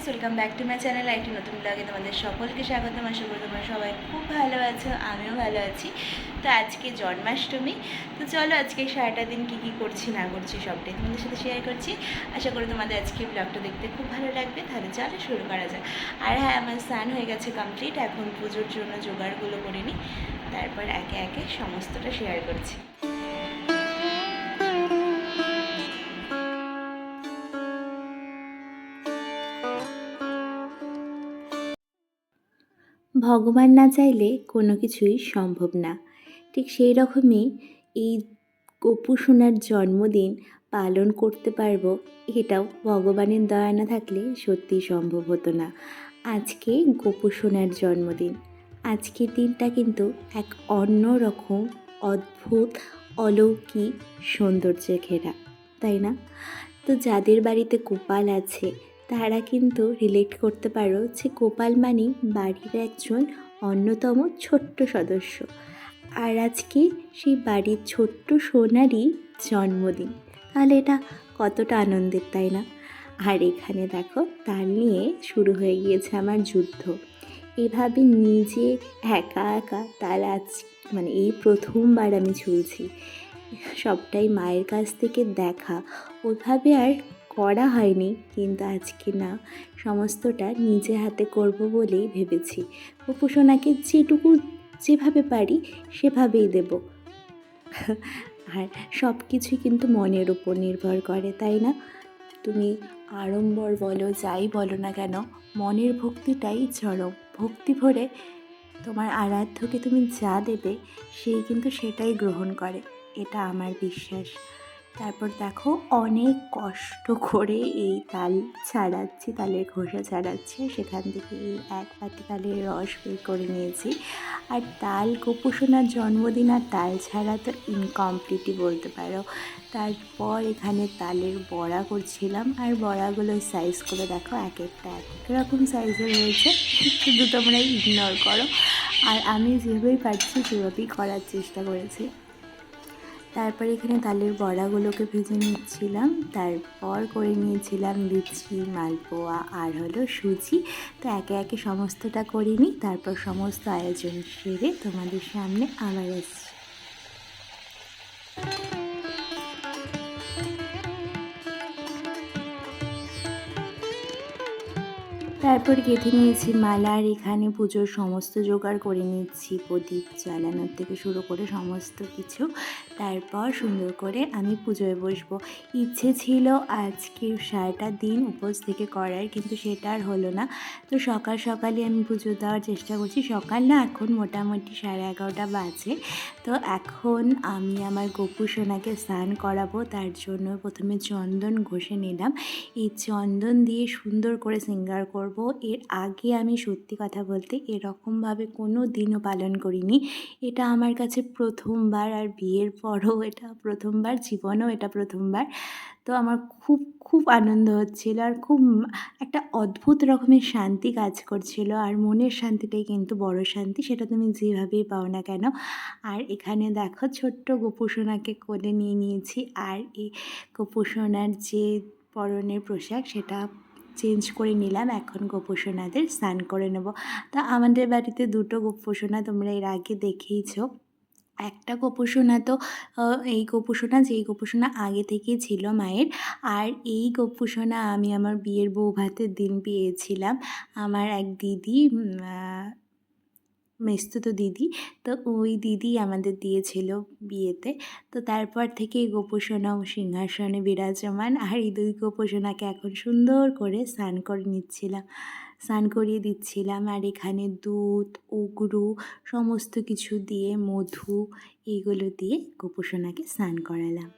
Guys, welcome back to my channel. একটি নতুন ব্লগে তোমাদের সকলকে স্বাগতম। আশা করি তোমরা সবাই খুব ভালো আছো, আমিও ভালো আছি। তো আজকে জন্মাষ্টমী, তো চলো আজকে সারাটা দিন কী কী করছি না করছি সবটাই তোমাদের সাথে শেয়ার করছি। আশা করি তোমাদের আজকে ব্লগটা দেখতে খুব ভালো লাগবে। তাহলে চলো শুরু করা যাক। আর হ্যাঁ, আমার স্নান হয়ে গেছে কমপ্লিট। এখন পুজোর জন্য জোগাড়গুলো করে নিই, তারপর একে একে সমস্তটা শেয়ার করছি। ভগবান না চাইলে কোনো কিছুই সম্ভব না। ঠিক সেই রকমই এই গোপু সোনার জন্মদিন পালন করতে পারবো, এটাও ভগবানের দয়া না থাকলে সত্যিই সম্ভব হতো না। আজকে গোপু সোনার জন্মদিন। আজকের দিনটা কিন্তু এক অন্য রকম অদ্ভুত অলৌকিক সৌন্দর্যে ঘেরা, তাই না? তো যাদের বাড়িতে গোপাল আছে তারা কিন্তু রিলেট করতে পারো যে গোপাল মানে বাড়ির একজন অন্যতম ছোট্ট সদস্য। আর আজকে সেই বাড়ির ছোট্ট সোনারই জন্মদিন, তাহলে এটা কতটা আনন্দের, তাই না? আর এখানে দেখো তাল নিয়ে শুরু হয়ে গিয়েছে আমার যুদ্ধ। এভাবে নিজে একা একা তাল মানে এই প্রথমবার আমি ঝুলছি। সবটাই মায়ের কাছ থেকে দেখা, ওইভাবে আর করা হয়নি, কিন্তু আজকে না, সমস্তটা নিজে হাতে করব বলেই ভেবেছি। অপু সোনাকে যেটুকু যেভাবে পারি সেভাবেই দেব। আর সব কিছুই কিন্তু মনের উপর নির্ভর করে, তাই না? তুমি আড়ম্বর বলো, যাই বলো না কেন, মনের ভক্তিটাই চরম। ভক্তি ভরে তোমার আরাধ্যকে তুমি যা দেবে, সেই কিন্তু সেটাই গ্রহণ করে, এটা আমার বিশ্বাস। তারপর দেখো অনেক কষ্ট করে এই তাল ছাড়াচ্ছি, তালের খোসা ছাড়াচ্ছি, সেখান থেকে এই এক বাটি তালের রস বের করে নিয়েছি। আর তাল গোপু সোনার জন্মদিন আর তাল ছাড়া তো ইনকমপ্লিটই বলতে পারো। তারপর এখানে তালের বড়া করছিলাম, আর বড়াগুলো সাইজ করে দেখো এক একটা এক এক রকম সাইজের হয়েছে, শুধু তোমরা ইগনোর করো। আর আমি যেভাবেই পারছি সেভাবেই করার চেষ্টা করেছি। তারপর এখানে তালের বড়াগুলোকে ভেজে নিচ্ছিলাম, তারপর করে নিয়েছিলাম লুচি, মালপোয়া আর হলো সুজি। তো একে একে সমস্তটা করে নিই, তারপর সমস্ত আয়োজন সেরে তোমাদের সামনে আবার আসছি। তারপর গেঁথে নিয়েছি মালা, আর এখানে পুজোর সমস্ত জোগাড় করে নিচ্ছি, প্রদীপ জ্বালানোর থেকে শুরু করে সমস্ত কিছু। তারপর সুন্দর করে আমি পুজোয় বসবো। ইচ্ছে ছিল আজকে সারাটা দিন উপোস থেকে করার, কিন্তু সেটা আর হলো না। তো সকাল সকালই আমি পুজো দেওয়ার চেষ্টা করছি। সকাল না, এখন মোটামুটি 11:30 বাজে। তো এখন আমি আমার গোপু সোনাকে স্নান করাবো, তার জন্য প্রথমে চন্দন ঘষে নিলাম। এই চন্দন দিয়ে সুন্দর করে শৃঙ্গার করব। এর আগে আমি সত্যি কথা বলতে এরকমভাবে কোনো দিনও পালন করিনি। এটা আমার কাছে প্রথমবার, আর বিয়ের পরও এটা প্রথমবার, জীবনেও এটা প্রথমবার। তো আমার খুব খুব আনন্দ হচ্ছিল, আর খুব একটা অদ্ভুত রকমের শান্তি কাজ করছিল। আর মনের শান্তিটাই কিন্তু বড় শান্তি, সেটা তুমি যেভাবেই পাও না কেন। আর এখানে দেখো ছোট্ট গোপু সোনাকে কোলে নিয়ে নিয়েছি, আর এই গোপু সোনার যে পরনের পোশাক সেটা চেঞ্জ করে নিলাম। এখন গোপু সোনাদের স্নান করে নেব। তা আমাদের বাড়িতে দুটো গোপু সোনা তোমরা এর আগে দেখেইছো। একটা গোপু সোনা তো এই গোপু সোনা, যেই গোপু সোনা আগে থেকেই ছিল মায়ের। আর এই গোপু সোনা আমি আমার বিয়ের বউ ভাতের দিন পেয়েছিলাম। আমার এক দিদি, মেসতুতো দিদি, তো ওই দিদি আমাদের দিয়েছিল বিয়েতে। তো তারপর থেকে এই গোপু সোনাও সিংহাসনে বিরাজমান। আর এই দুই গোপু সোনাকে এখন সুন্দর করে স্নান করে নিচ্ছিলাম, স্নান করিয়ে দিচ্ছিলাম। আর এখানে দুধ, উগরু সমস্ত কিছু দিয়ে, মধু এইগুলো দিয়ে গোপু সোনাকে স্নান করালাম।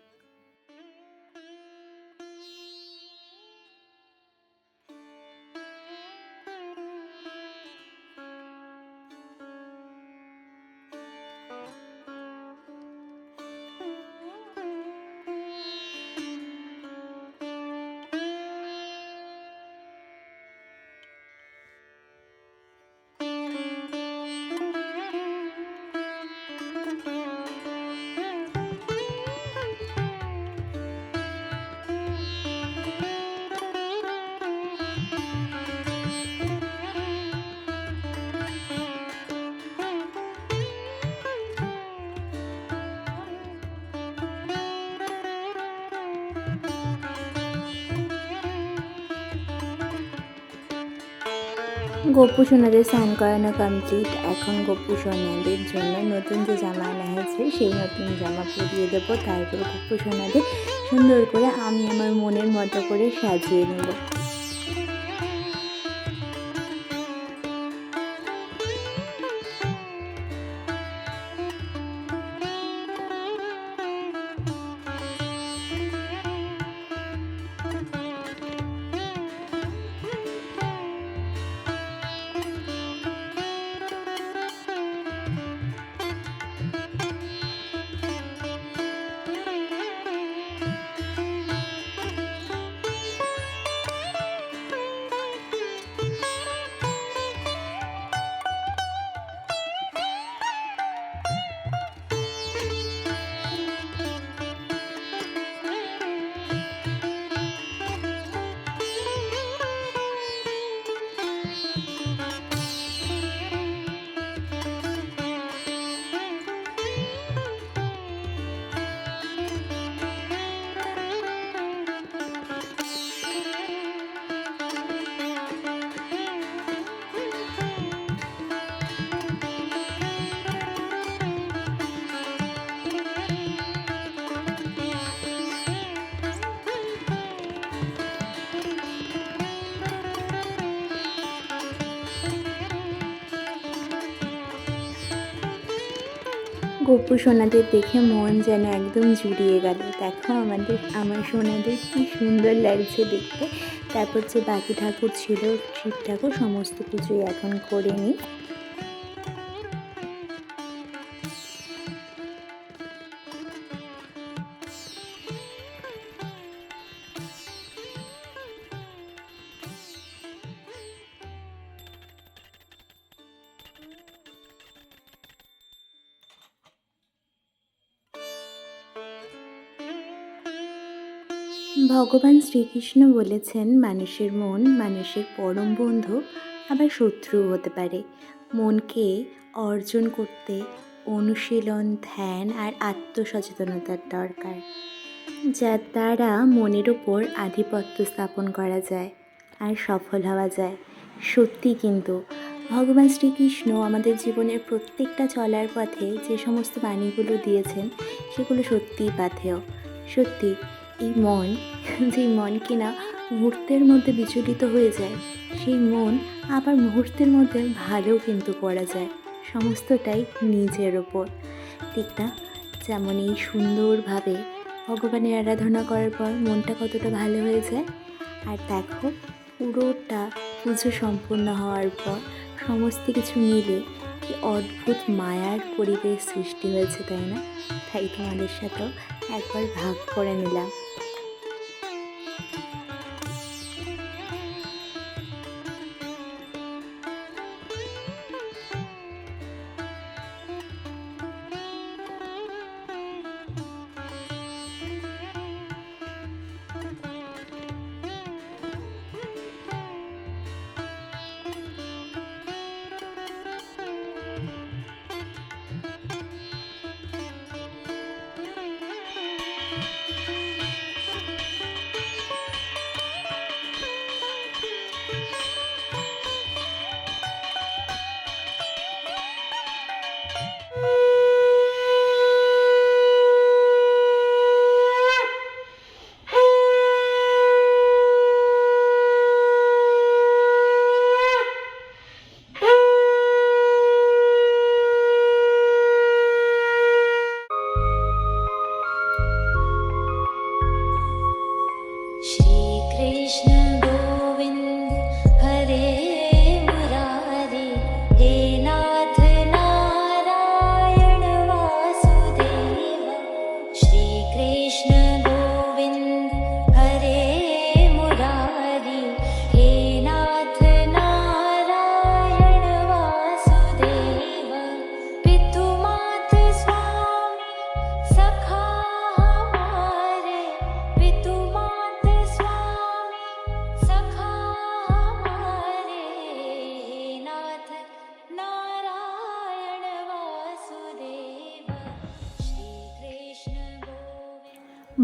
গপ্পু সোনাদের স্নান করানো কমপ্লিট। এখন গপ্পু সোনাদের জন্য নতুন যে জামা আনা হয়েছে সেই নতুন জামা পরিয়ে দেবো। তারপর গপ্পু সোনাদের সুন্দর করে আমি আমার মনের মতো করে সাজিয়ে নেব। গপ্পু সোনাদের দেখে মন যেন একদম জুড়িয়ে গেল। দেখো আমার সোনাদের কি সুন্দর লাগছে দেখতে। তারপর যে বাকি ঠাকুর ছিল, শিব ঠাকুর, সমস্ত কিছুই এখন করে নিই। ভগবান শ্রীকৃষ্ণ বলেছেন মানুষের মন মানুষের পরম বন্ধু, আবার শত্রুও হতে পারে। মনকে অর্জন করতে অনুশীলন, ধ্যান আর আত্মসচেতনতার দরকার, যার দ্বারা মনের ওপর আধিপত্য স্থাপন করা যায় আর সফল হওয়া যায়। সত্যি কিন্তু ভগবান শ্রীকৃষ্ণ আমাদের জীবনের প্রত্যেকটা চলার পথে যে সমস্ত বাণীগুলো দিয়েছেন সেগুলো সত্যিই পাথেয়। সত্যি এই মন, যেই মন কিনা মুহূর্তের মধ্যে বিচলিত হয়ে যায়, সেই মন আবার মুহূর্তের মধ্যে ভালোও কিন্তু করা যায়। সমস্তটাই নিজের ওপর, ঠিক না? যেমন এই সুন্দরভাবে ভগবানের আরাধনা করার পর মনটা কতটা ভালো হয়ে যায়। আর দেখো পুরোটা পুজো সম্পূর্ণ হওয়ার পর সমস্ত কিছু মিলে কি অদ্ভুত মায়ার পরিবেশ সৃষ্টি হয়েছে, তাই না? তাই তোমাদের সাথেও একবার ভাগ করে নিলাম।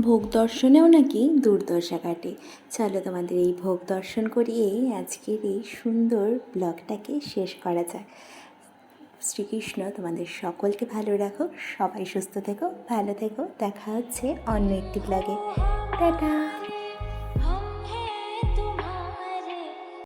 ভোগ দর্শনেও নাকি দুর্দশা কাটে। চলো তোমাদের এই ভোগ দর্শন করিয়েই আজকের এই সুন্দর ব্লগটাকে শেষ করা যাক। শ্রীকৃষ্ণ তোমাদের সকলকে ভালো রাখো, সবাই সুস্থ থেকো, ভালো থেকো। দেখা হচ্ছে অন্য একটি ব্লগে। টাটা।